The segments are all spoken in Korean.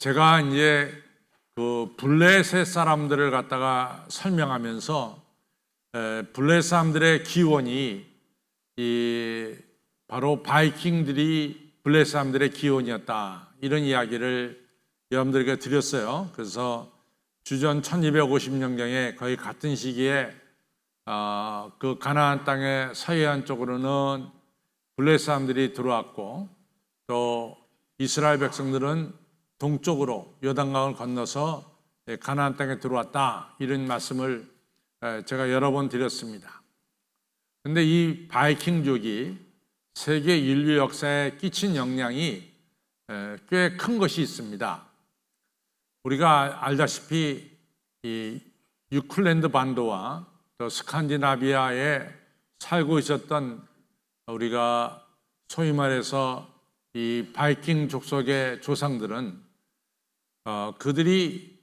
제가 이제 그 블레셋 사람들을 갖다가 설명하면서 블레셋 사람들의 기원이 바로 바이킹들이 블레셋 사람들의 기원이었다, 이런 이야기를 여러분들에게 드렸어요. 그래서 주전 1250년경에 거의 같은 시기에 그 가나안 땅의 서해안 쪽으로는 블레셋 사람들이 들어왔고, 또 이스라엘 백성들은 동쪽으로 요단강을 건너서 가나안 땅에 들어왔다, 이런 말씀을 제가 여러 번 드렸습니다. 그런데 이 바이킹족이 세계 인류 역사에 끼친 영향이 꽤 큰 것이 있습니다. 우리가 알다시피 이 유클랜드 반도와 또 스칸디나비아에 살고 있었던, 우리가 소위 말해서 이 바이킹 족속의 조상들은 그들이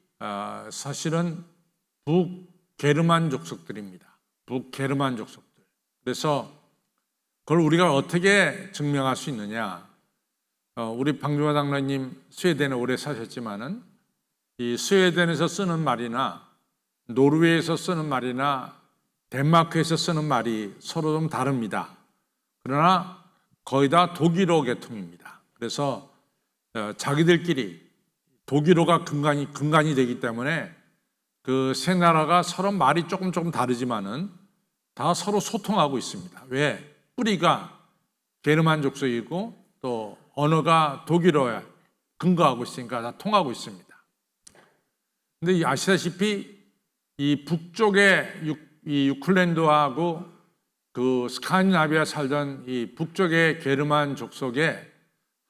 사실은 북게르만 족속들입니다. 북게르만 족속들. 그래서 그걸 우리가 어떻게 증명할 수 있느냐? 우리 방주화 장로님 스웨덴에 오래 사셨지만은 이 스웨덴에서 쓰는 말이나 노르웨이에서 쓰는 말이나 덴마크에서 쓰는 말이 서로 좀 다릅니다. 그러나 거의 다 독일어 계통입니다. 그래서 자기들끼리 독일어가 근간이 되기 때문에 그 세 나라가 서로 말이 조금 다르지만은 다 서로 소통하고 있습니다. 왜? 뿌리가 게르만 족속이고 또 언어가 독일어에 근거하고 있으니까 다 통하고 있습니다. 근데 아시다시피 이 북쪽의 이 유클랜드하고 그 스칸디나비아 살던 이 북쪽의 게르만 족속에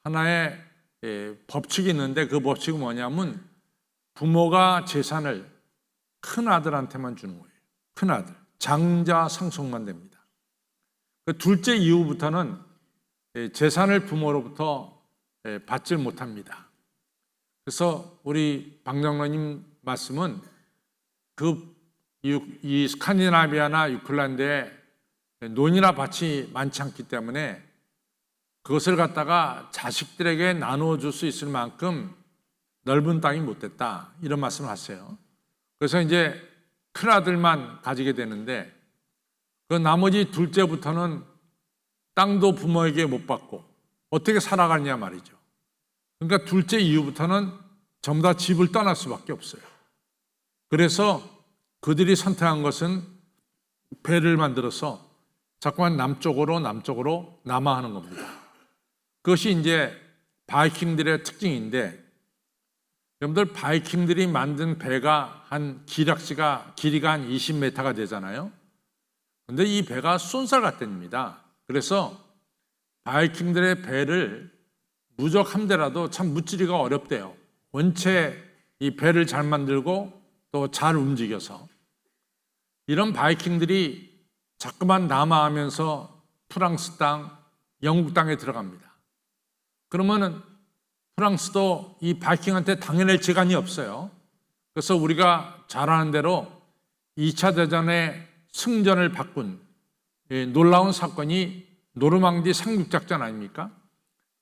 하나의 법칙이 있는데, 그 법칙은 뭐냐면 부모가 재산을 큰 아들한테만 주는 거예요. 큰 아들. 장자 상속만 됩니다. 그 둘째 이후부터는 재산을 부모로부터 받지 못합니다. 그래서 우리 방 장로님 말씀은 이 스칸디나비아나 유클랜드에 논이나 밭이 많지 않기 때문에 그것을 갖다가 자식들에게 나누어 줄 수 있을 만큼 넓은 땅이 못 됐다, 이런 말씀을 하세요. 그래서 이제 큰 아들만 가지게 되는데, 그 나머지 둘째부터는 땅도 부모에게 못 받고 어떻게 살아가냐 말이죠. 그러니까 둘째 이후부터는 전부 다 집을 떠날 수밖에 없어요. 그래서 그들이 선택한 것은 배를 만들어서 자꾸만 남쪽으로 남하하는 겁니다. 그것이 이제 바이킹들의 특징인데, 여러분들 바이킹들이 만든 배가 길이가 한 20m가 되잖아요. 그런데 이 배가 쏜살 같답니다. 그래서 바이킹들의 배를 무적 함대라도 참 무찌르기가 어렵대요. 원체 이 배를 잘 만들고 또 잘 움직여서. 이런 바이킹들이 자꾸만 남하하면서 프랑스 땅, 영국 땅에 들어갑니다. 그러면은 프랑스도 이 바이킹한테 당해낼 재간이 없어요. 그래서 우리가 잘 아는 대로 2차 대전의 승전을 바꾼 놀라운 사건이 노르망디 상륙작전 아닙니까?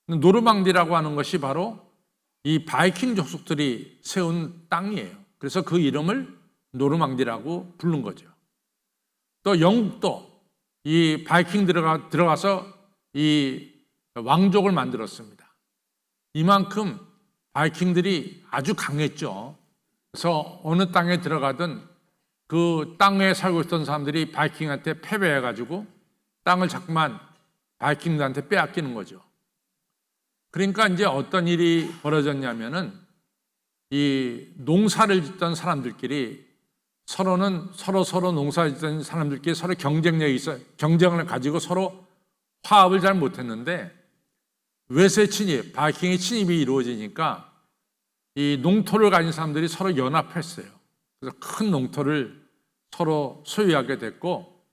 노르망디라고 하는 것이 바로 이 바이킹 족속들이 세운 땅이에요. 그래서 그 이름을 노르망디라고 부른 거죠. 또 영국도 이 바이킹 들어가서 이 왕족을 만들었습니다. 이만큼 바이킹들이 아주 강했죠. 그래서 어느 땅에 들어가든 그 땅에 살고 있던 사람들이 바이킹한테 패배해가지고 땅을 자꾸만 바이킹들한테 빼앗기는 거죠. 그러니까 이제 어떤 일이 벌어졌냐면은 이 농사를 짓던 사람들끼리 서로 농사 짓던 사람들끼리 서로 경쟁을 가지고 서로 화합을 잘 못했는데, 외세 침입, 바이킹의 침입이 이루어지니까 이 농토를 가진 사람들이 서로 연합했어요. 그래서 큰 농토를 서로 소유하게 됐고,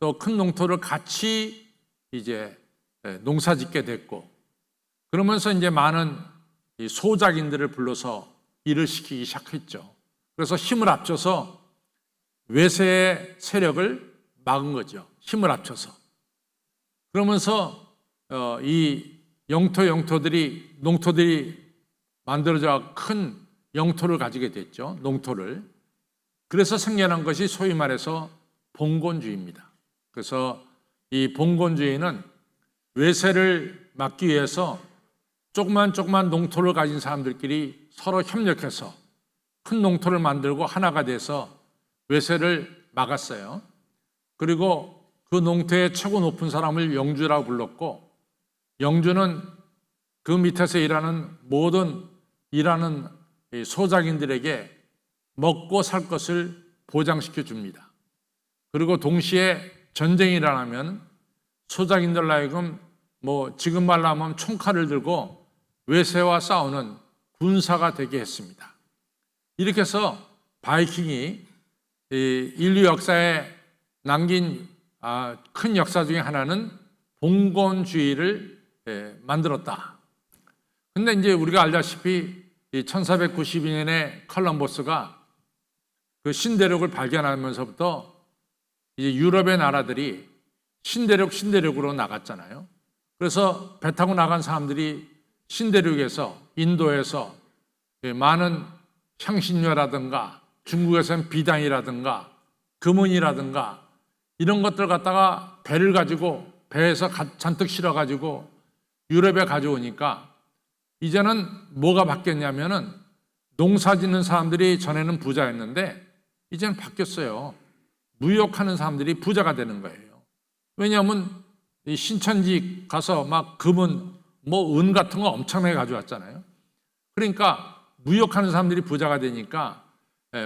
또 큰 농토를 같이 이제 농사 짓게 됐고, 그러면서 이제 많은 소작인들을 불러서 일을 시키기 시작했죠. 그래서 힘을 합쳐서 외세의 세력을 막은 거죠. 힘을 합쳐서. 그러면서 이 농토들이 만들어져 큰 영토를 가지게 됐죠. 농토를. 그래서 생겨난 것이 소위 말해서 봉건주의입니다. 그래서 이 봉건주의는 외세를 막기 위해서 조그만 농토를 가진 사람들끼리 서로 협력해서 큰 농토를 만들고 하나가 돼서 외세를 막았어요. 그리고 그 농토의 최고 높은 사람을 영주라고 불렀고, 영주는 그 밑에서 일하는 모든 일하는 소작인들에게 먹고 살 것을 보장시켜 줍니다. 그리고 동시에 전쟁이 일어나면 소작인들 하여금 지금 말로 하면 총칼을 들고 외세와 싸우는 군사가 되게 했습니다. 이렇게 해서 바이킹이 인류 역사에 남긴 큰 역사 중에 하나는 봉건주의를 만들었다. 근데 이제 우리가 알다시피 1492년에 컬럼버스가 그 신대륙을 발견하면서부터 이제 유럽의 나라들이 신대륙으로 나갔잖아요. 그래서 배 타고 나간 사람들이 신대륙에서, 인도에서 많은 향신료라든가 중국에서는 비단이라든가 금은이라든가 이런 것들 갖다가 배를 가지고 배에서 잔뜩 실어가지고 유럽에 가져오니까 이제는 뭐가 바뀌었냐면은 농사 짓는 사람들이 전에는 부자였는데 이제는 바뀌었어요. 무역하는 사람들이 부자가 되는 거예요. 왜냐하면 이 신천지 가서 막 금은 은 같은 거 엄청나게 가져왔잖아요. 그러니까 무역하는 사람들이 부자가 되니까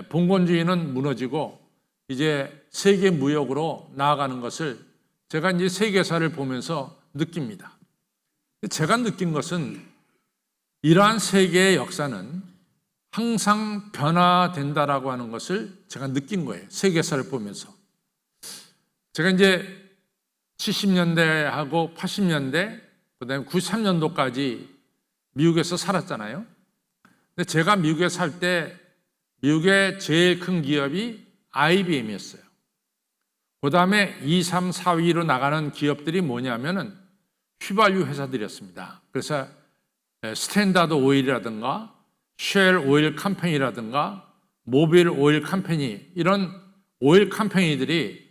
봉건주의는 무너지고 이제 세계 무역으로 나아가는 것을 제가 이제 세계사를 보면서 느낍니다. 제가 느낀 것은 이러한 세계의 역사는 항상 변화된다라고 하는 것을 제가 느낀 거예요. 세계사를 보면서. 제가 이제 70년대하고 80년대, 그다음에 93년도까지 미국에서 살았잖아요. 근데 제가 미국에 살 때 미국의 제일 큰 기업이 IBM이었어요. 그 다음에 2, 3, 4위로 나가는 기업들이 뭐냐면은 휘발유 회사들이었습니다. 그래서 스탠다드 오일이라든가 쉘 오일 컴퍼니라든가 모빌 오일 컴퍼니, 이런 오일 컴퍼니들이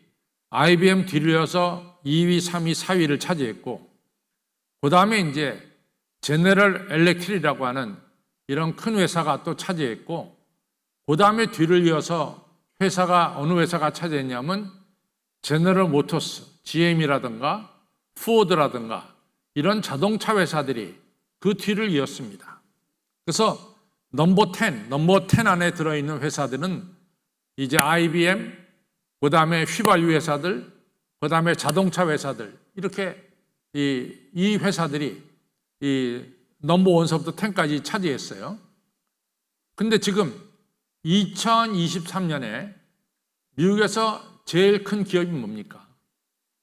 IBM 뒤를 이어서 2위, 3위, 4위를 차지했고, 그 다음에 이제 제너럴 엘렉트릭이라고 하는 이런 큰 회사가 또 차지했고, 그 다음에 뒤를 이어서 어느 회사가 차지했냐면 제너럴 모터스, GM이라든가 포드라든가 이런 자동차 회사들이 그 뒤를 이었습니다. 그래서 넘버 10 안에 들어있는 회사들은 이제 IBM, 그 다음에 휘발유 회사들, 그 다음에 자동차 회사들, 이렇게 이 회사들이 이 넘버 1서부터 10까지 차지했어요. 근데 지금 2023년에 미국에서 제일 큰 기업이 뭡니까?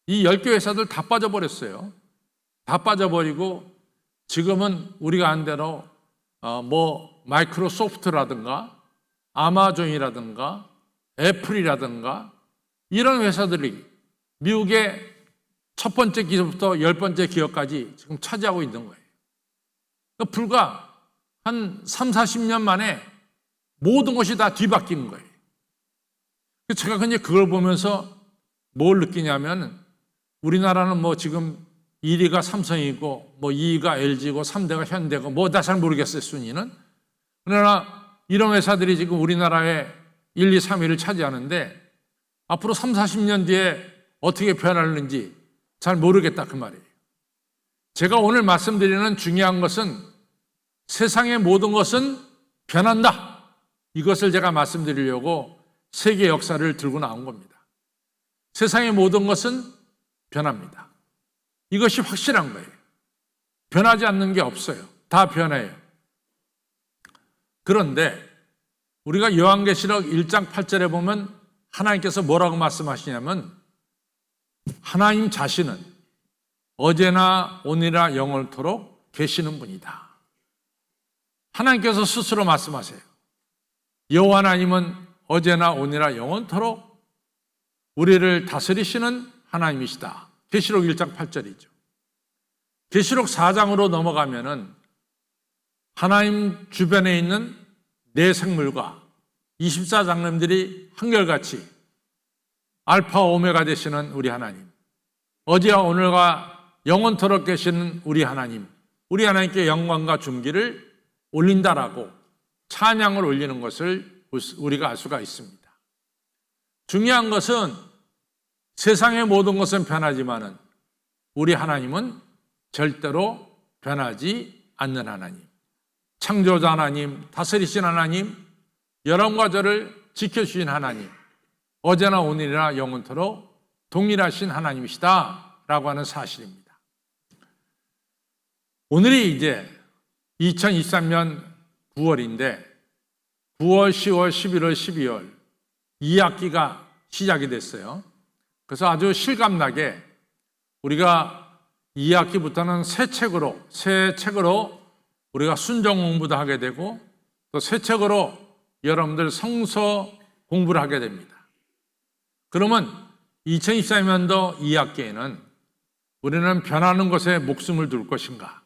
이 10개 회사들 다 빠져버렸어요. 다 빠져버리고 지금은 우리가 안 대로 마이크로소프트라든가 아마존이라든가 애플이라든가 이런 회사들이 미국의 첫 번째 기업부터 10번째 기업까지 지금 차지하고 있는 거예요. 그러니까 불과 한 3, 40년 만에 모든 것이 다 뒤바뀐 거예요. 제가 그걸 보면서 뭘 느끼냐면 우리나라는 지금 1위가 삼성이고 2위가 LG고 3대가 현대고 다 잘 모르겠어요, 순위는. 그러나 이런 회사들이 지금 우리나라의 1, 2, 3위를 차지하는데 앞으로 3, 40년 뒤에 어떻게 변하는지 잘 모르겠다, 그 말이에요. 제가 오늘 말씀드리는 중요한 것은 세상의 모든 것은 변한다. 이것을 제가 말씀드리려고 세계 역사를 들고 나온 겁니다. 세상의 모든 것은 변합니다. 이것이 확실한 거예요. 변하지 않는 게 없어요. 다 변해요. 그런데 우리가 요한계시록 1장 8절에 보면 하나님께서 뭐라고 말씀하시냐면 하나님 자신은 어제나 오늘이나 영원토록 계시는 분이다. 하나님께서 스스로 말씀하세요. 여호와 하나님은 어제나 오늘이나 영원토록 우리를 다스리시는 하나님이시다. 계시록 1장 8절이죠. 계시록 4장으로 넘어가면은 하나님 주변에 있는 내 생물과 24장님들이 한결같이 알파 오메가 되시는 우리 하나님, 어제와 오늘과 영원토록 계시는 우리 하나님께 영광과 존귀를 올린다라고 찬양을 올리는 것을 우리가 알 수가 있습니다. 중요한 것은 세상의 모든 것은 변하지만은 우리 하나님은 절대로 변하지 않는 하나님, 창조자 하나님, 다스리신 하나님, 여러분과 저를 지켜주신 하나님, 어제나 오늘이나 영원토록 동일하신 하나님이시다라고 하는 사실입니다. 오늘이 이제 2023년 9월인데 9월, 10월, 11월, 12월 2학기가 시작이 됐어요. 그래서 아주 실감나게 우리가 2학기부터는 새 책으로 우리가 순정 공부도 하게 되고 또 새 책으로 여러분들 성서 공부를 하게 됩니다. 그러면 2023년도 2학기에는 우리는 변하는 것에 목숨을 둘 것인가?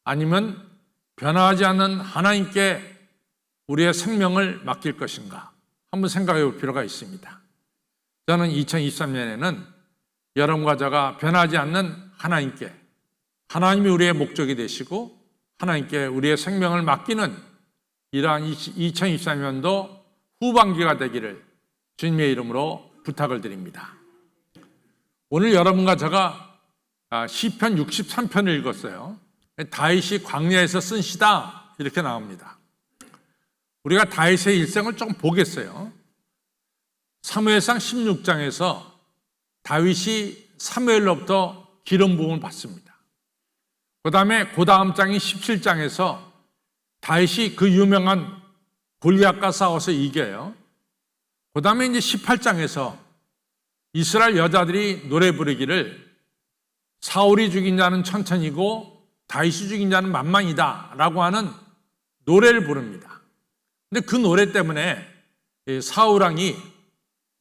아니면 변하지 않는 하나님께 우리의 생명을 맡길 것인가? 한번 생각해 볼 필요가 있습니다. 저는 2023년에는 여러분과 저가 변하지 않는 하나님께, 하나님이 우리의 목적이 되시고 하나님께 우리의 생명을 맡기는 이러한 2023년도 후반기가 되기를 주님의 이름으로 부탁을 드립니다. 오늘 여러분과 제가 시편 63편을 읽었어요. 다윗이 광야에서 쓴 시다 이렇게 나옵니다. 우리가 다윗의 일생을 조금 보겠어요. 사무엘상 16장에서 다윗이 사무엘로부터 기름 부음을 받습니다. 그 다음 장인 17장에서 다윗이 그 유명한 골리앗과 싸워서 이겨요. 그 다음에 이제 18장에서 이스라엘 여자들이 노래 부르기를 사울이 죽인 자는 천천히고 다윗이 죽인 자는 만만이다 라고 하는 노래를 부릅니다. 근데 그 노래 때문에 사울 왕이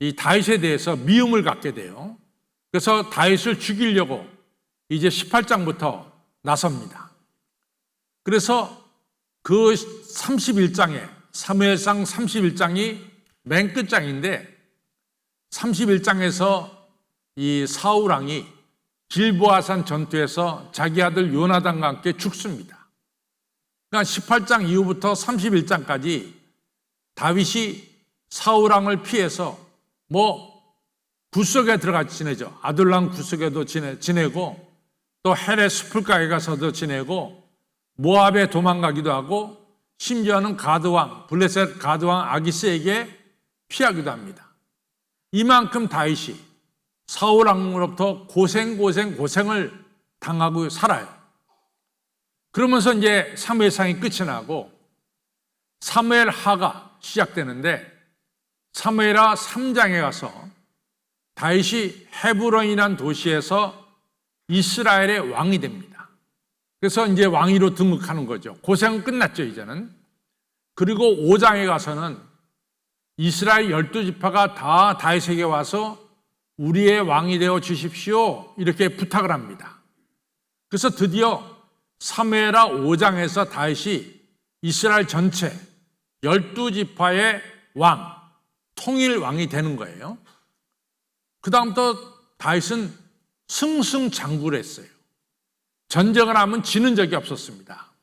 이 다윗에 대해서 미움을 갖게 돼요. 그래서 다윗을 죽이려고 이제 18장부터 나섭니다. 그래서 그 31장에 사무엘상 31장이 맨 끝장인데 31장에서 이 사울 왕이 길보아산 전투에서 자기 아들 요나단과 함께 죽습니다. 그러니까 18장 이후부터 31장까지 다윗이 사울 왕을 피해서 굴속에 들어가 지내죠. 아둘람 굴속에도 지내고 또 헬의 숲을가에 가서도 지내고 모압에 도망가기도 하고 심지어는 블레셋 가드왕 아기스에게 피하기도 합니다. 이만큼 다윗이 사울 왕으로부터 고생을 당하고 살아요. 그러면서 이제 사무엘상이 끝이 나고 사무엘하가 시작되는데 사무엘하 3장에 가서 다윗이 헤브론이라는 도시에서 이스라엘의 왕이 됩니다. 그래서 이제 왕위로 등극하는 거죠. 고생은 끝났죠, 이제는. 그리고 5장에 가서는 이스라엘 12지파가 다 다윗에게 와서 우리의 왕이 되어 주십시오 이렇게 부탁을 합니다. 그래서 드디어 사무엘하 5장에서 다윗이 이스라엘 전체 12지파의 통일 왕이 되는 거예요. 그 다음부터 다윗은 승승장구를 했어요. 전쟁을 하면 지는 적이 없었습니다.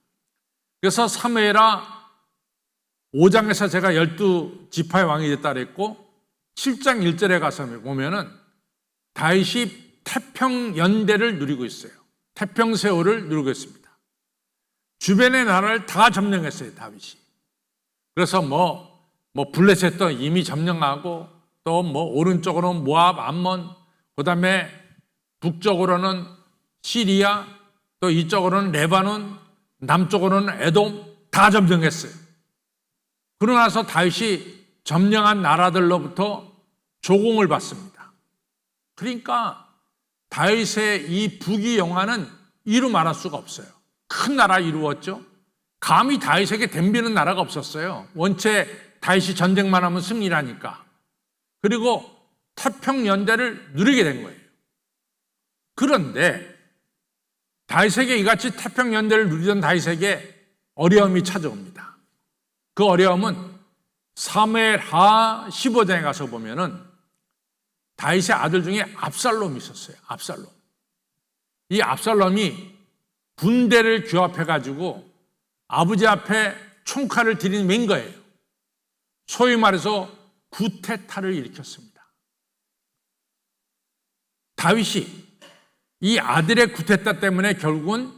그래서 사무엘하 5장에서 제가 12지파의 왕이 됐다 그랬고 7장 1절에 가서 보면은 다윗이 태평연대를 누리고 있어요. 태평세월을 누리고 있습니다. 주변의 나라를 다 점령했어요, 다윗이. 그래서 블레셋도 이미 점령하고 또 오른쪽으로는 모압, 암몬, 그 다음에 북쪽으로는 시리아, 또 이쪽으로는 레바논, 남쪽으로는 에돔 다 점령했어요. 그러고 나서 다윗이 점령한 나라들로부터 조공을 받습니다. 그러니까 다윗의 이 부귀영화는 이루 말할 수가 없어요. 큰 나라 이루었죠. 감히 다윗에게 덤비는 나라가 없었어요. 원체 다윗이 전쟁만 하면 승리라니까. 그리고 태평연대를 누리게 된 거예요. 그런데 다윗에게 이같이 태평연대를 누리던 다윗에게 어려움이 찾아옵니다. 그 어려움은 사무엘하 15장에 가서 보면은 다윗의 아들 중에 압살롬이 있었어요. 압살롬. 이 압살롬이 군대를 규합해가지고 아버지 앞에 총칼을 들이맨 거예요. 소위 말해서 구테타를 일으켰습니다. 다윗이 이 아들의 구테타 때문에 결국은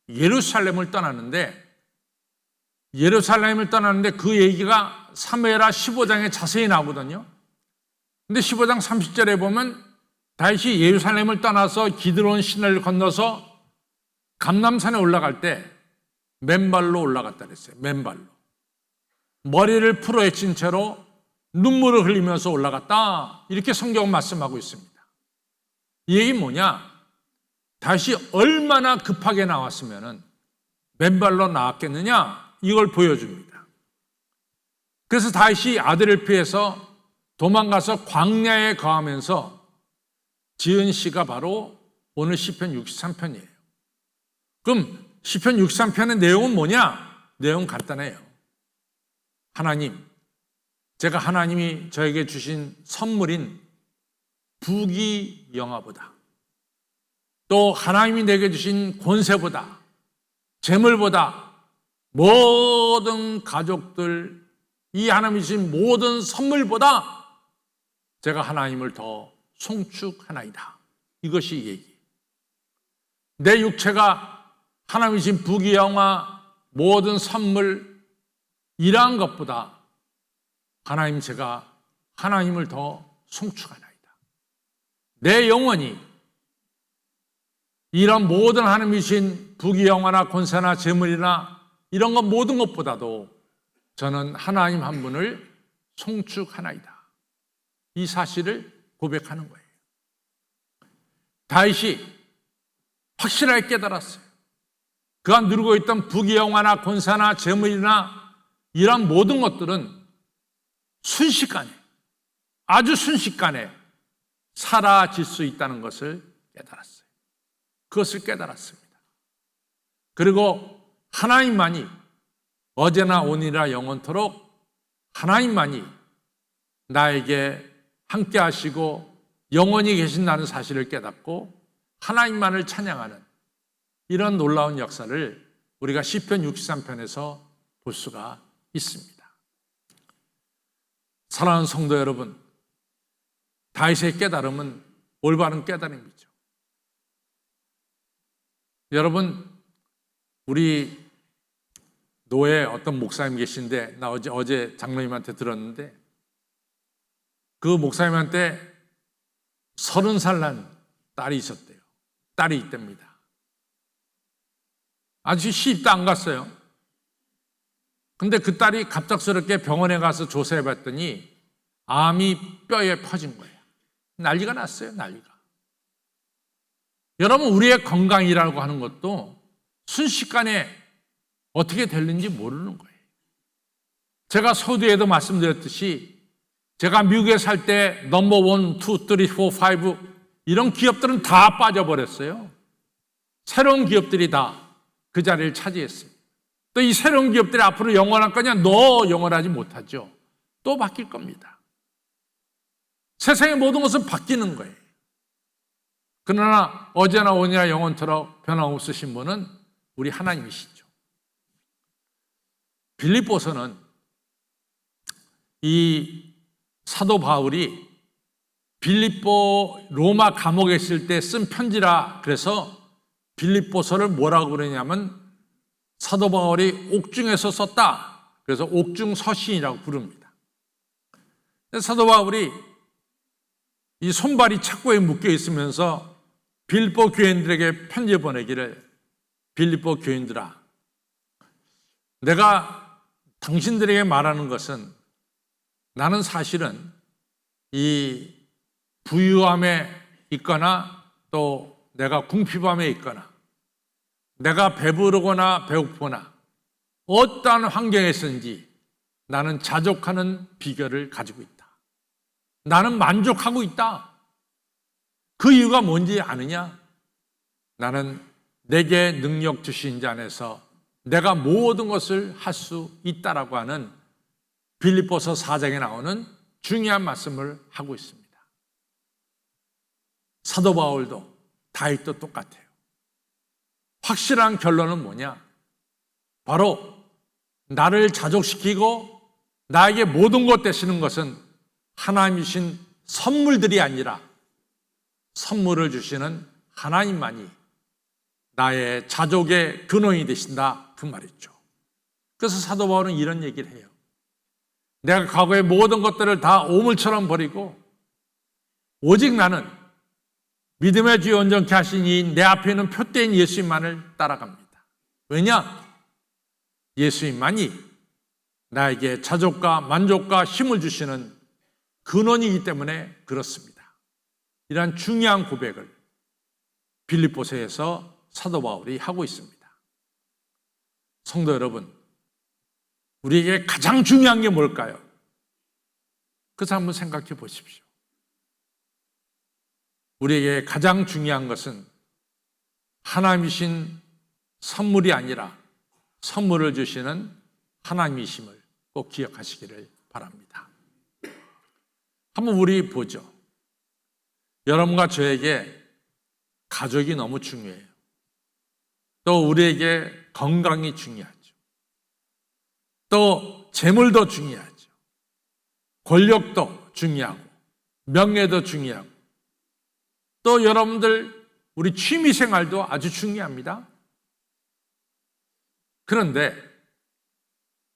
예루살렘을 떠났는데 그 얘기가 사무엘하 15장에 자세히 나오거든요. 근데 15장 30절에 보면 다윗이 예루살렘을 떠나서 기드론 신을 건너서 감람산에 올라갈 때 맨발로 올라갔다 그랬어요. 맨발로. 머리를 풀어헤친 채로 눈물을 흘리면서 올라갔다. 이렇게 성경은 말씀하고 있습니다. 이 얘기는 뭐냐? 다윗이 얼마나 급하게 나왔으면 맨발로 나왔겠느냐? 이걸 보여줍니다. 그래서 다윗이 아들을 피해서 도망가서 광야에 거하면서 지은 시가 바로 오늘 시편 63편이에요. 그럼 시편 63편의 내용은 뭐냐? 내용 간단해요. 하나님, 제가 하나님이 저에게 주신 선물인 부귀영화보다 또 하나님이 내게 주신 권세보다 재물보다 모든 가족들, 이 하나님이 주신 모든 선물보다 제가 하나님을 더 송축하나이다. 이것이 얘기. 내 육체가 하나님이 주신 부귀영화 모든 선물 이러한 것보다 하나님 제가 하나님을 더 송축하나이다. 내 영혼이 이런 모든 하나님이 주신 부귀영화나 권세나 재물이나 이런 것 모든 것보다도 저는 하나님 한 분을 송축하나이다. 이 사실을 고백하는 거예요. 다윗이 확실하게 깨달았어요. 그가 누리고 있던 부귀영화나 권세나 재물이나 이런 모든 것들은 순식간에, 아주 순식간에 사라질 수 있다는 것을 깨달았어요. 그것을 깨달았습니다. 그리고 하나님만이 어제나 오늘이나 영원토록 하나님만이 나에게 함께 하시고 영원히 계신다는 사실을 깨닫고 하나님만을 찬양하는 이런 놀라운 역사를 우리가 시편 63편에서 볼 수가 있습니다. 사랑하는 성도 여러분, 다윗의 깨달음은 올바른 깨달음이죠. 여러분, 우리 노예 어떤 목사님 계신데 나 어제 장로님한테 들었는데 그 목사님한테 30살 난 딸이 있었대요. 딸이 있답니다. 아직 시집도 안 갔어요. 근데 그 딸이 갑작스럽게 병원에 가서 조사해 봤더니 암이 뼈에 퍼진 거예요. 난리가 났어요. 난리가. 여러분, 우리의 건강이라고 하는 것도 순식간에 어떻게 될는지 모르는 거예요. 제가 서두에도 말씀드렸듯이 제가 미국에 살 때 넘버 1, 2, 3, 4, 5 이런 기업들은 다 빠져버렸어요. 새로운 기업들이 다 그 자리를 차지했어요. 또 이 새로운 기업들이 앞으로 영원할 거냐? 영원하지 못하죠. 또 바뀔 겁니다. 세상의 모든 것은 바뀌는 거예요. 그러나 어제나 오늘이나 영원토록 변함없으신 분은 우리 하나님이시죠. 빌립보서는 이 사도 바울이 빌립보 로마 감옥에 있을 때 쓴 편지라 그래서 빌립보서를 뭐라고 그러냐면 사도 바울이 옥중에서 썼다. 그래서 옥중서신이라고 부릅니다. 사도 바울이 이 손발이 착고에 묶여 있으면서 빌립보 교인들에게 편지 보내기를 빌립보 교인들아, 내가 당신들에게 말하는 것은 나는 사실은 이 부유함에 있거나 또 내가 궁핍함에 있거나 내가 배부르거나 배고프거나 어떠한 환경에 있든지 나는 자족하는 비결을 가지고 있다. 나는 만족하고 있다. 그 이유가 뭔지 아느냐? 나는 내게 능력 주신 자 안에서 내가 모든 것을 할 수 있다라고 하는 빌립보서 4장에 나오는 중요한 말씀을 하고 있습니다. 사도 바울도 다윗도 똑같아요. 확실한 결론은 뭐냐? 바로 나를 자족시키고 나에게 모든 것 되시는 것은 하나님이신 선물들이 아니라 선물을 주시는 하나님만이 나의 자족의 근원이 되신다, 그 말이죠. 그래서 사도 바울은 이런 얘기를 해요. 내가 과거의 모든 것들을 다 오물처럼 버리고 오직 나는 믿음의 주 온전케 하신 이 내 앞에 있는 표대인 예수님만을 따라갑니다. 왜냐? 예수님만이 나에게 자족과 만족과 힘을 주시는 근원이기 때문에 그렇습니다. 이러한 중요한 고백을 빌립보서에서 사도 바울이 하고 있습니다. 성도 여러분, 우리에게 가장 중요한 게 뭘까요? 그래서 한번 생각해 보십시오. 우리에게 가장 중요한 것은 하나님이신 선물이 아니라 선물을 주시는 하나님이심을 꼭 기억하시기를 바랍니다. 한번 우리 보죠. 여러분과 저에게 가족이 너무 중요해요. 또 우리에게 건강이 중요하죠. 또 재물도 중요하죠. 권력도 중요하고 명예도 중요하고 또 여러분들 우리 취미생활도 아주 중요합니다. 그런데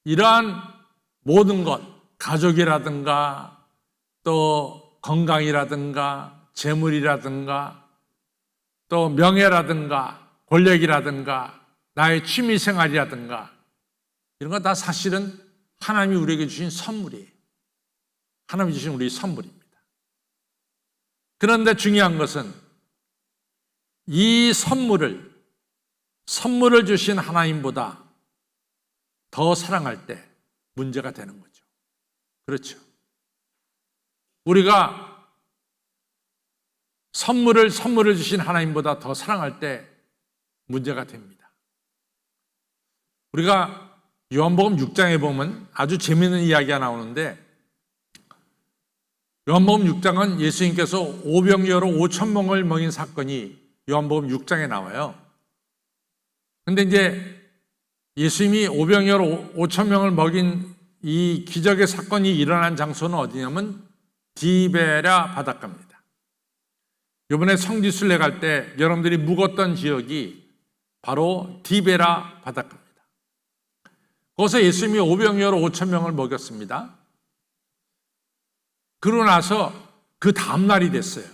이러한 모든 것, 가족이라든가 또 건강이라든가 재물이라든가 또 명예라든가 권력이라든가 나의 취미생활이라든가 이런 거 다 사실은 하나님이 우리에게 주신 선물이에요. 하나님이 주신 우리 선물입니다. 그런데 중요한 것은 이 선물을 주신 하나님보다 더 사랑할 때 문제가 되는 거죠. 그렇죠. 우리가 선물을 주신 하나님보다 더 사랑할 때 문제가 됩니다. 우리가 요한복음 6장에 보면 아주 재미있는 이야기가 나오는데 요한복음 6장은 예수님께서 오병이어로 5,000명을 먹인 사건이 요한복음 6장에 나와요. 그런데 이제 예수님이 오병이어로 5,000명을 먹인 이 기적의 사건이 일어난 장소는 어디냐면 디베랴 바닷가입니다. 이번에 성지순례 갈 때 여러분들이 묵었던 지역이 바로 디베랴 바닷가입니다. 거기서 예수님이 오병이어로 5,000명을 먹였습니다. 그러고 나서 그 다음 날이 됐어요.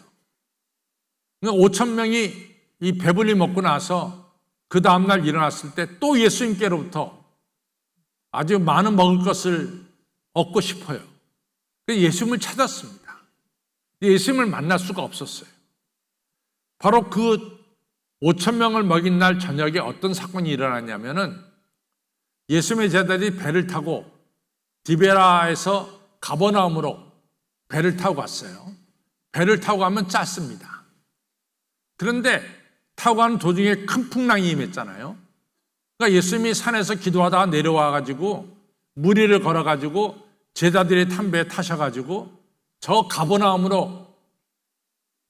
5,000명이 이 배불리 먹고 나서 그 다음 날 일어났을 때 또 예수님께로부터 아주 많은 먹을 것을 얻고 싶어요. 그래서 예수님을 찾았습니다. 예수님을 만날 수가 없었어요. 바로 그 5,000명을 먹인 날 저녁에 어떤 사건이 일어났냐면은 예수님의 제자들이 배를 타고 디베라에서 가버나움으로 배를 타고 갔어요. 배를 타고 가면 짧습니다. 그런데 타고 가는 도중에 큰 풍랑이 임했잖아요. 그러니까 예수님이 산에서 기도하다가 내려와가지고 무리를 걸어가지고 제자들이 탄 배에 타셔가지고 저 가버나움으로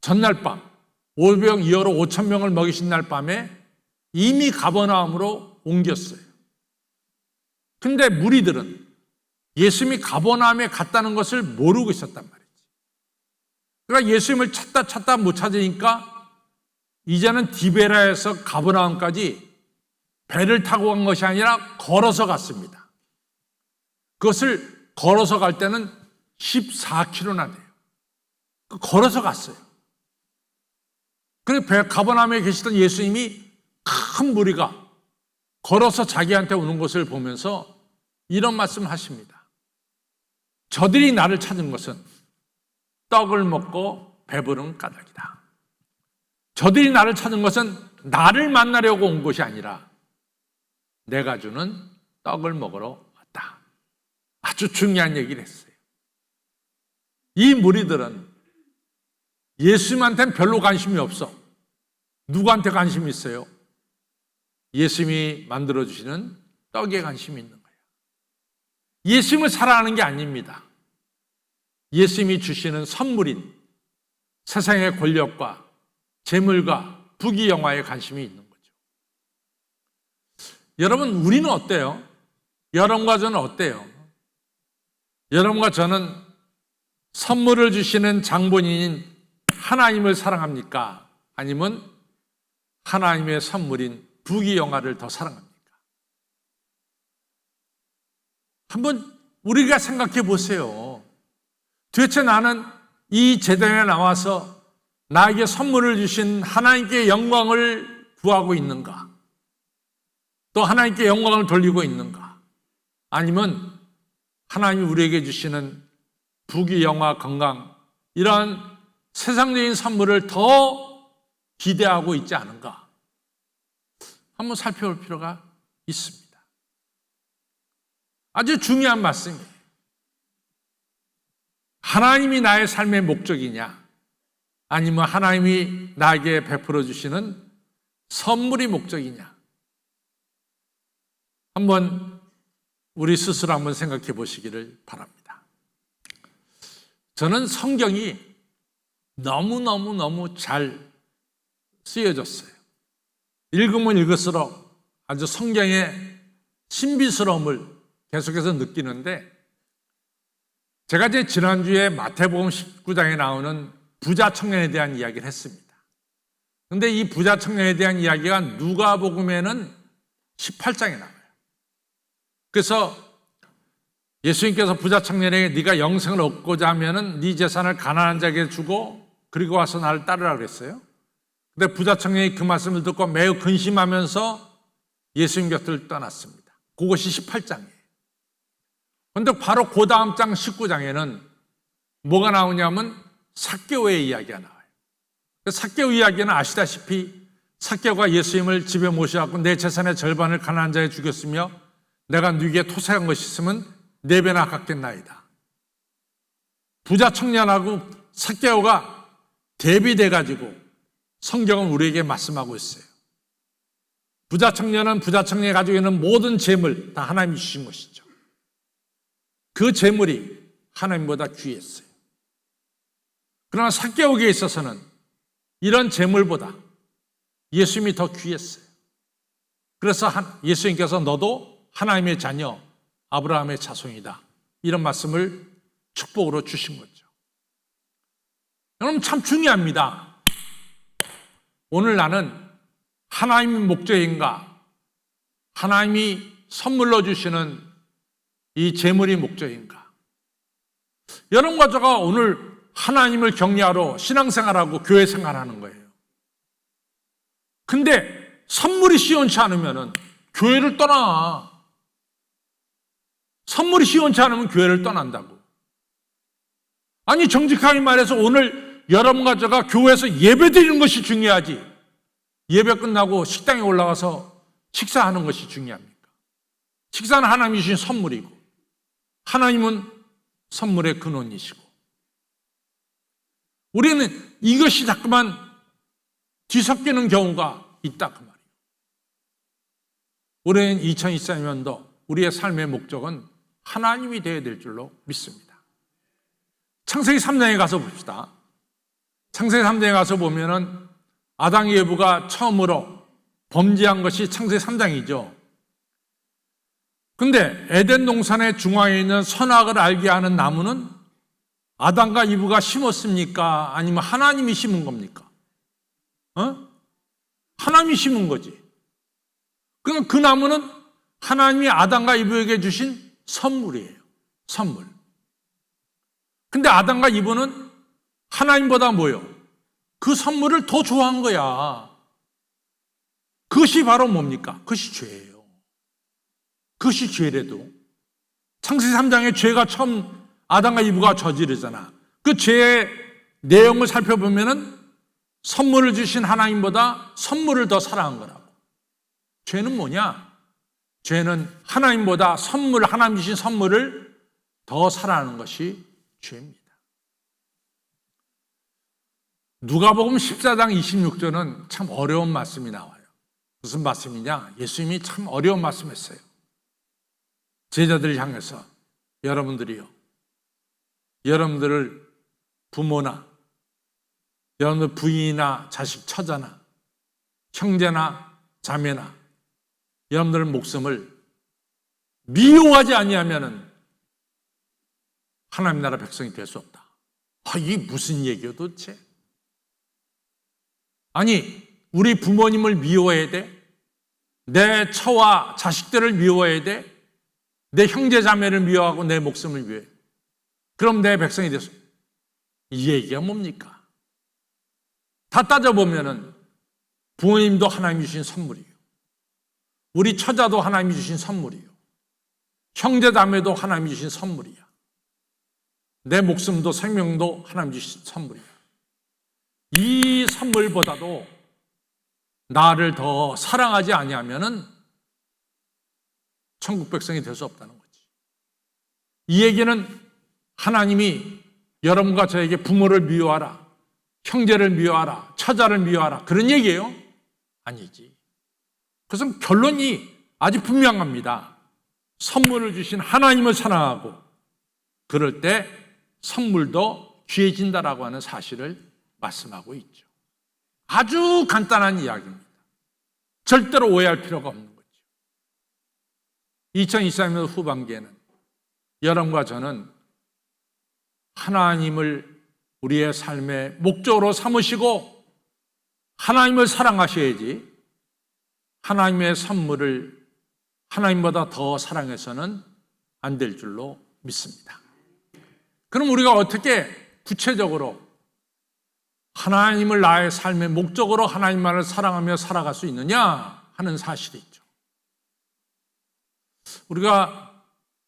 전날 밤 오병이어로 5,000명을 먹이신 날 밤에 이미 가버나움으로 옮겼어요. 근데 무리들은 예수님이 가버나움에 갔다는 것을 모르고 있었단 말이지. 그러니까 예수님을 찾다 못 찾으니까 이제는 디베라에서 가버나움까지 배를 타고 간 것이 아니라 걸어서 갔습니다. 그것을 걸어서 갈 때는 14km나 돼요. 걸어서 갔어요. 그리고 가버나움에 계시던 예수님이 큰 무리가 걸어서 자기한테 오는 것을 보면서 이런 말씀을 하십니다. 저들이 나를 찾은 것은 떡을 먹고 배부른 까닭이다. 저들이 나를 찾은 것은 나를 만나려고 온 것이 아니라 내가 주는 떡을 먹으러 왔다. 아주 중요한 얘기를 했어요. 이 무리들은 예수님한테는 별로 관심이 없어. 누구한테 관심이 있어요? 예수님이 만들어주시는 떡에 관심이 있는 거예요. 예수님을 사랑하는 게 아닙니다. 예수님이 주시는 선물인 세상의 권력과 재물과 부귀영화에 관심이 있는 거죠. 여러분, 우리는 어때요? 여러분과 저는 어때요? 여러분과 저는 선물을 주시는 장본인인 하나님을 사랑합니까? 아니면 하나님의 선물인 부귀영화를 더 사랑합니까? 한번 우리가 생각해 보세요. 도대체 나는 이 제단에 나와서 나에게 선물을 주신 하나님께 영광을 구하고 있는가? 또 하나님께 영광을 돌리고 있는가? 아니면 하나님이 우리에게 주시는 부귀영화, 건강, 이러한 세상적인 선물을 더 기대하고 있지 않은가? 한번 살펴볼 필요가 있습니다. 아주 중요한 말씀이에요. 하나님이 나의 삶의 목적이냐, 아니면 하나님이 나에게 베풀어 주시는 선물이 목적이냐, 한번 우리 스스로 한번 생각해 보시기를 바랍니다. 저는 성경이 너무너무 잘 쓰여졌어요. 읽으면 읽을수록 아주 성경의 신비스러움을 계속해서 느끼는데, 제가 이제 지난주에 마태복음 19장에 나오는 부자 청년에 대한 이야기를 했습니다. 그런데 이 부자 청년에 대한 이야기가 누가복음에는 18장에 나와요. 그래서 예수님께서 부자 청년에게 네가 영생을 얻고자 하면은 네 재산을 가난한 자에게 주고 그리고 와서 나를 따르라 그랬어요. 근데 부자 청년이 그 말씀을 듣고 매우 근심하면서 예수님 곁을 떠났습니다. 그것이 18장이에요. 그런데 바로 그 다음 장 19장에는 뭐가 나오냐면 삭개오의 이야기가 나와요. 삭개오 이야기는 아시다시피 삭개오가 예수님을 집에 모셔갖고 내 재산의 절반을 가난한 자에 주겠으며 내가 네게 토색한 것이 있으면 4배나 갚겠나이다. 부자 청년하고 삭개오가 대비돼가지고 성경은 우리에게 말씀하고 있어요. 부자 청년은 부자 청년이 가지고 있는 모든 재물 다 하나님이 주신 것이죠. 그 재물이 하나님보다 귀했어요. 그러나 삭개오에게 있어서는 이런 재물보다 예수님이 더 귀했어요. 그래서 예수님께서 너도 하나님의 자녀 아브라함의 자손이다, 이런 말씀을 축복으로 주신 거죠. 여러분, 참 중요합니다. 오늘 나는 하나님의 목적인가, 하나님이 선물로 주시는 이 재물이 목적인가? 여러분과 제가 오늘 하나님을 경외하러 신앙생활하고 교회 생활하는 거예요. 근데 선물이 시원치 않으면 교회를 떠나. 선물이 시원치 않으면 교회를 떠난다고. 아니, 정직하게 말해서 오늘 여러분과 제가 교회에서 예배 드리는 것이 중요하지, 예배 끝나고 식당에 올라가서 식사하는 것이 중요합니까? 식사는 하나님이 주신 선물이고 하나님은 선물의 근원이시고, 우리는 이것이 자꾸만 뒤섞이는 경우가 있다, 그 말이에요. 올해는 2024년도 우리의 삶의 목적은 하나님이 되어야 될 줄로 믿습니다. 창세기 3장에 가서 봅시다. 창세기 3장에 가서 보면은 아담과 에바가 처음으로 범죄한 것이 창세기 3장이죠. 근데 에덴 동산의 중앙에 있는 선악을 알게 하는 나무는 아담과 이브가 심었습니까? 아니면 하나님이 심은 겁니까? 하나님이 심은 거지. 그러니까 그 나무는 하나님이 아담과 이브에게 주신 선물이에요. 선물. 근데 아담과 이브는 하나님보다 뭐요? 그 선물을 더 좋아한 거야. 그것이 바로 뭡니까? 그것이 죄예요. 그것이 죄래도. 창세기 3장에 죄가 처음 아담과 이브가 저지르잖아. 그 죄의 내용을 살펴보면은 선물을 주신 하나님보다 선물을 더 사랑한 거라고. 죄는 뭐냐? 죄는 하나님보다 하나님 주신 선물을 더 사랑하는 것이 죄입니다. 누가복음 14장 26절은 참 어려운 말씀이 나와요. 무슨 말씀이냐? 예수님이 참 어려운 말씀했어요. 제자들을 향해서 여러분들이요, 여러분들을 부모나 여러분들 부인이나 자식, 처자나 형제나 자매나 여러분들 목숨을 미워하지 아니하면은 하나님 나라 백성이 될 수 없다. 이게 무슨 얘기요 도대체? 아니, 우리 부모님을 미워해야 돼? 내 처와 자식들을 미워해야 돼? 내 형제 자매를 미워하고 내 목숨을 미워해? 그럼 내 백성이 됐어. 이 얘기가 뭡니까? 다 따져보면은 부모님도 하나님이 주신 선물이에요. 우리 처자도 하나님이 주신 선물이에요. 형제 자매도 하나님이 주신 선물이야. 내 목숨도 생명도 하나님이 주신 선물이야. 이 선물보다도 나를 더 사랑하지 아니하면은 천국 백성이 될 수 없다는 거지. 이 얘기는 하나님이 여러분과 저에게 부모를 미워하라, 형제를 미워하라, 처자를 미워하라 그런 얘기예요? 아니지. 그래서 결론이 아주 분명합니다. 선물을 주신 하나님을 사랑하고 그럴 때 선물도 귀해진다라고 하는 사실을 말씀하고 있죠. 아주 간단한 이야기입니다. 절대로 오해할 필요가 없는 거죠. 2023년 후반기에는 여러분과 저는 하나님을 우리의 삶의 목적으로 삼으시고 하나님을 사랑하셔야지 하나님의 선물을 하나님보다 더 사랑해서는 안 될 줄로 믿습니다. 그럼 우리가 어떻게 구체적으로 하나님을 나의 삶의 목적으로 하나님만을 사랑하며 살아갈 수 있느냐 하는 사실이 있죠. 우리가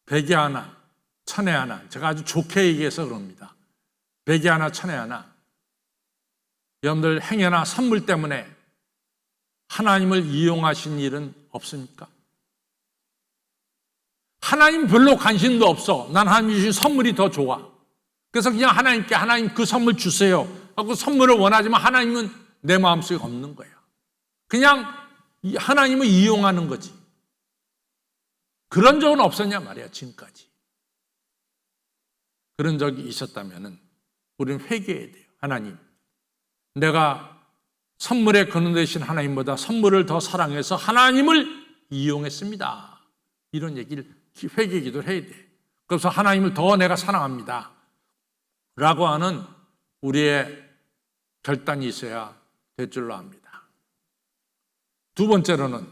백이 하나, 천에 하나, 제가 아주 좋게 얘기해서 그럽니다. 백이 하나, 천에 하나, 여러분들 행여나 선물 때문에 하나님을 이용하신 일은 없습니까? 하나님 별로 관심도 없어. 난 하나님 주신 선물이 더 좋아. 그래서 그냥 하나님께 하나님 그 선물 주세요 하고 선물을 원하지만 하나님은 내 마음속에 없는 거야. 그냥 하나님을 이용하는 거지. 그런 적은 없었냐 말이야 지금까지. 그런 적이 있었다면 우리는 회개해야 돼요. 하나님, 내가 선물에 근원되신 하나님보다 선물을 더 사랑해서 하나님을 이용했습니다. 이런 얘기를 회개 기도를 해야 돼. 그래서 하나님을 더 내가 사랑합니다 라고 하는 우리의 결단이 있어야 될 줄로 압니다. 두 번째로는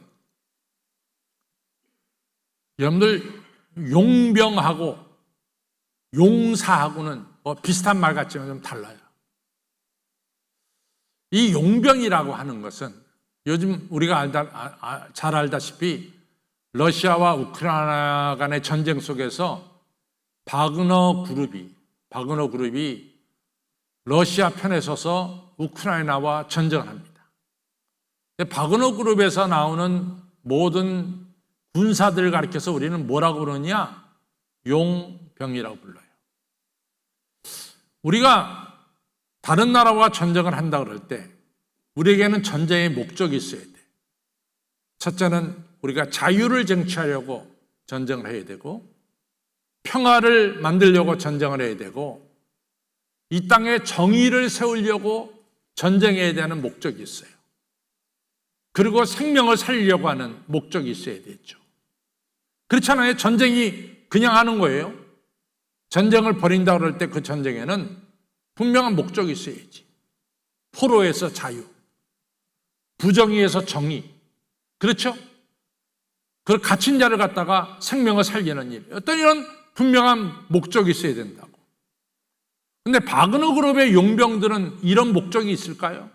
여러분들 용병하고 용사하고는 비슷한 말 같지만 좀 달라요. 이 용병이라고 하는 것은 요즘 우리가 잘 알다시피 러시아와 우크라이나 간의 전쟁 속에서 바그너 그룹이 러시아 편에 서서 우크라이나와 전쟁을 합니다. 바그너 그룹에서 나오는 모든 군사들을 가리켜서 우리는 뭐라고 부르냐? 용병이라고 불러요. 우리가 다른 나라와 전쟁을 한다 그럴 때 우리에게는 전쟁의 목적이 있어야 돼. 첫째는 우리가 자유를 쟁취하려고 전쟁을 해야 되고 평화를 만들려고 전쟁을 해야 되고 이 땅에 정의를 세우려고 전쟁해야 되는 목적이 있어요. 그리고 생명을 살리려고 하는 목적이 있어야 되죠. 그렇잖아요. 전쟁이 그냥 하는 거예요. 전쟁을 벌인다 그럴 때 그 전쟁에는 분명한 목적이 있어야지. 포로에서 자유, 부정의에서 정의. 그렇죠? 그 갇힌 자를 갖다가 생명을 살리는 일. 어떤 이런 분명한 목적이 있어야 된다고. 근데 바그너 그룹의 용병들은 이런 목적이 있을까요?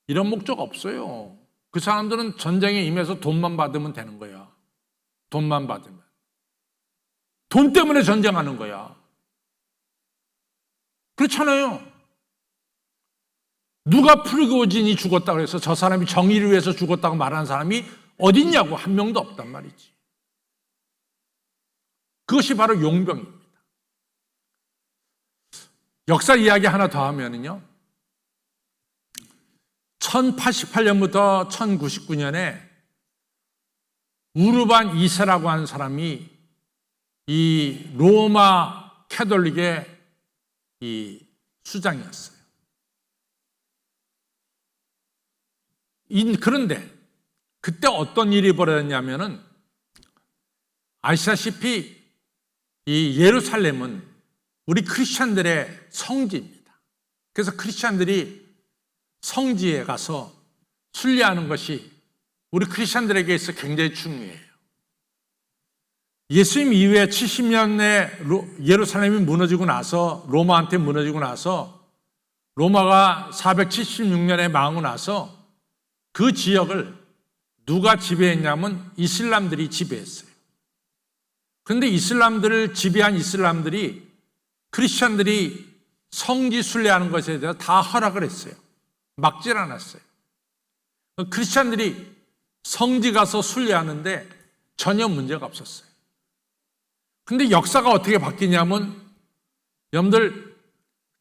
이런 목적 없어요. 그 사람들은 전쟁에 임해서 돈만 받으면 되는 거야. 돈만 받으면. 돈 때문에 전쟁하는 거야. 그렇잖아요. 누가 프리고진이 죽었다고 해서 저 사람이 정의를 위해서 죽었다고 말하는 사람이 어딨냐고 한 명도 없단 말이지. 그것이 바로 용병입니다. 역사 이야기 하나 더 하면은요. 1088년부터 1099년에 우르반 2세라고 하는 사람이 이 로마 캐톨릭의 이 수장이었어요. 그런데 그때 어떤 일이 벌어졌냐면은, 아시다시피 이 예루살렘은 우리 크리스찬들의 성지입니다. 그래서 크리스찬들이 성지에 가서 순례하는 것이 우리 크리스찬들에게 있어 굉장히 중요해요. 예수님 이후에 70년에 예루살렘이 무너지고 나서, 로마한테 무너지고 나서, 로마가 476년에 망하고 나서 그 지역을 누가 지배했냐면 이슬람들이 지배했어요. 그런데 이슬람들을 지배한 이슬람들이 크리스천들이 성지 순례하는 것에 대해서 다 허락을 했어요. 막질 않았어요. 크리스천들이 성지 가서 순례하는데 전혀 문제가 없었어요. 근데 역사가 어떻게 바뀌냐면, 여러분들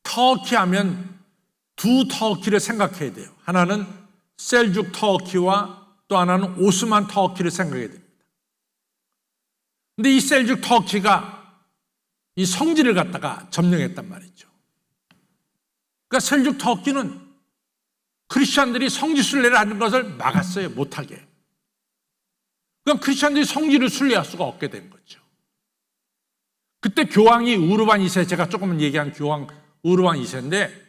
터키 하면 두 터키를 생각해야 돼요. 하나는 셀죽 터키와 또 하나는 오스만 터키를 생각해야 됩니다. 근데 이 셀죽 터키가 이 성지를 갖다가 점령했단 말이죠. 그러니까 셀죽 터키는 크리스천들이 성지 순례를 하는 것을 막았어요. 못하게. 그럼 크리스천들이 성지를 순례할 수가 없게 된 거죠. 그때 교황이 우르반 2세, 제가 조금 얘기한 교황 우르반 2세인데,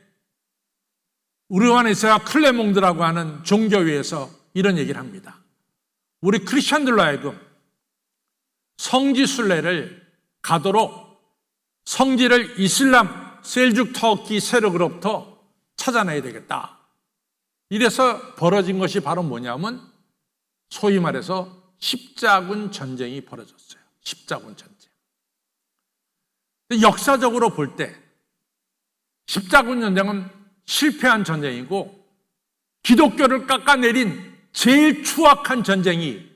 우르반 2세가 클레몽드라고 하는 종교회에서 이런 얘기를 합니다. 우리 크리스천들로 하여금 성지 순례를 가도록 성지를 이슬람 셀죽 터키 세력으로부터 찾아내야 되겠다. 이래서 벌어진 것이 바로 뭐냐면, 소위 말해서 십자군 전쟁이 벌어졌어요. 십자군 전쟁. 역사적으로 볼 때 십자군 전쟁은 실패한 전쟁이고, 기독교를 깎아내린 제일 추악한 전쟁이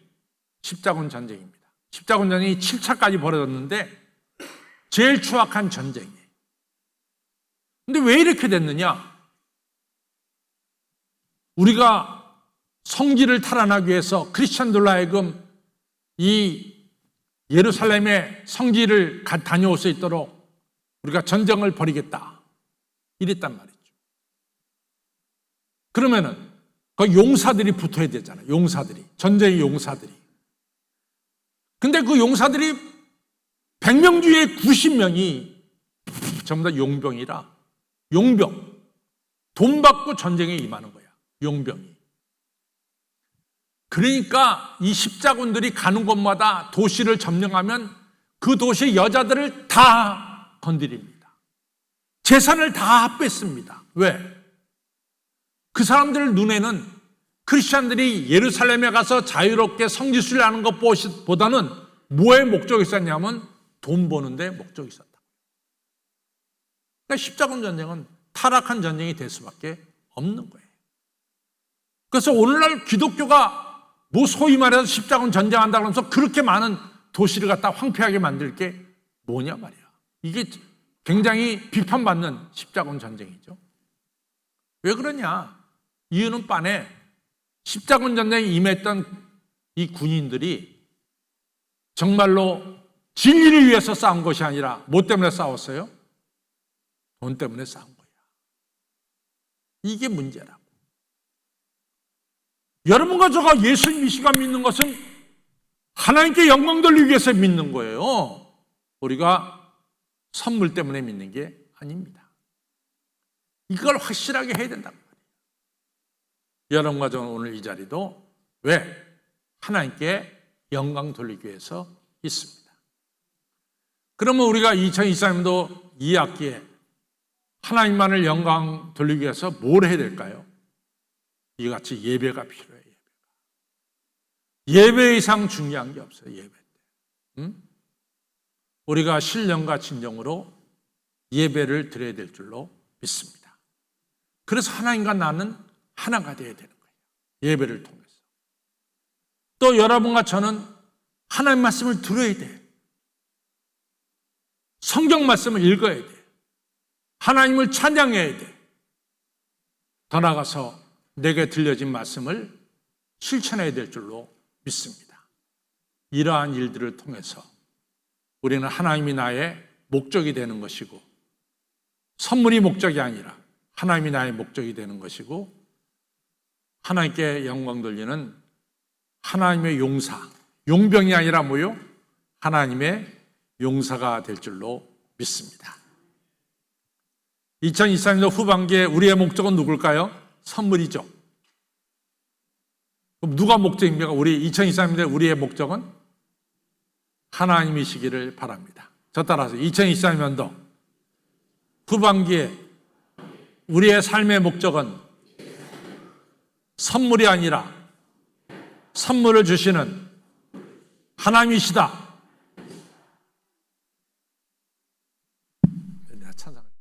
십자군 전쟁입니다. 십자군 전쟁이 7차까지 벌어졌는데 제일 추악한 전쟁이에요. 근데 왜 이렇게 됐느냐? 우리가 성지를 탈환하기 위해서 크리스천들로 하여금 이 예루살렘의 성지를 다녀올 수 있도록 우리가 전쟁을 벌이겠다, 이랬단 말이죠. 그러면은 그 용사들이 붙어야 되잖아요. 용사들이, 전쟁의 용사들이. 근데 그 용사들이 100명 중에 90명이 전부 다 용병이라, 용병, 돈 받고 전쟁에 임하는 거야, 용병이. 그러니까 이 십자군들이 가는 곳마다 도시를 점령하면 그 도시의 여자들을 다 건드립니다. 재산을 다 뺐습니다. 왜? 그 사람들 눈에는 크리스천들이 예루살렘에 가서 자유롭게 성지순례 하는 것보다는 뭐에 목적이 있었냐면 돈 버는데 목적이 있었다. 그러니까 십자군 전쟁은 타락한 전쟁이 될 수밖에 없는 거예요. 그래서 오늘날 기독교가 뭐 소위 말해서 십자군 전쟁한다 그러면서 그렇게 많은 도시를 갖다 황폐하게 만들 게 뭐냐 말이야. 이게 굉장히 비판받는 십자군 전쟁이죠. 왜 그러냐? 이유는 빤해. 십자군 전쟁에 임했던 이 군인들이 정말로 진리를 위해서 싸운 것이 아니라 뭐 때문에 싸웠어요? 돈 때문에 싸운 거야. 이게 문제라고. 여러분과 저가 예수님 이 시간 믿는 것은 하나님께 영광 돌리기 위해서 믿는 거예요. 우리가 선물 때문에 믿는 게 아닙니다. 이걸 확실하게 해야 된단 말이에요. 여러분과 저는 오늘 이 자리도 왜? 하나님께 영광 돌리기 위해서 있습니다. 그러면 우리가 2023년도 2학기에 하나님만을 영광 돌리기 위해서 뭘 해야 될까요? 이같이 예배가 필요해요. 예배 이상 중요한 게 없어요. 예배 때. 우리가 신령과 진정으로 예배를 드려야 될 줄로 믿습니다. 그래서 하나님과 나는 하나가 되어야 되는 거예요. 예배를 통해서. 또 여러분과 저는 하나님 말씀을 들어야 돼. 성경 말씀을 읽어야 돼. 하나님을 찬양해야 돼. 더 나아가서 내게 들려진 말씀을 실천해야 될 줄로 믿습니다. 이러한 일들을 통해서 우리는 하나님이 나의 목적이 되는 것이고, 선물이 목적이 아니라 하나님이 나의 목적이 되는 것이고, 하나님께 영광 돌리는 하나님의 용사, 용병이 아니라 뭐요? 하나님의 용사가 될 줄로 믿습니다. 2023년도 후반기에 우리의 목적은 누굴까요? 선물이죠. 그럼 누가 목적입니까? 우리 2023년에 우리의 목적은 하나님이시기를 바랍니다. 저 따라서 2023년도 후반기에 우리의 삶의 목적은 선물이 아니라 선물을 주시는 하나님이시다.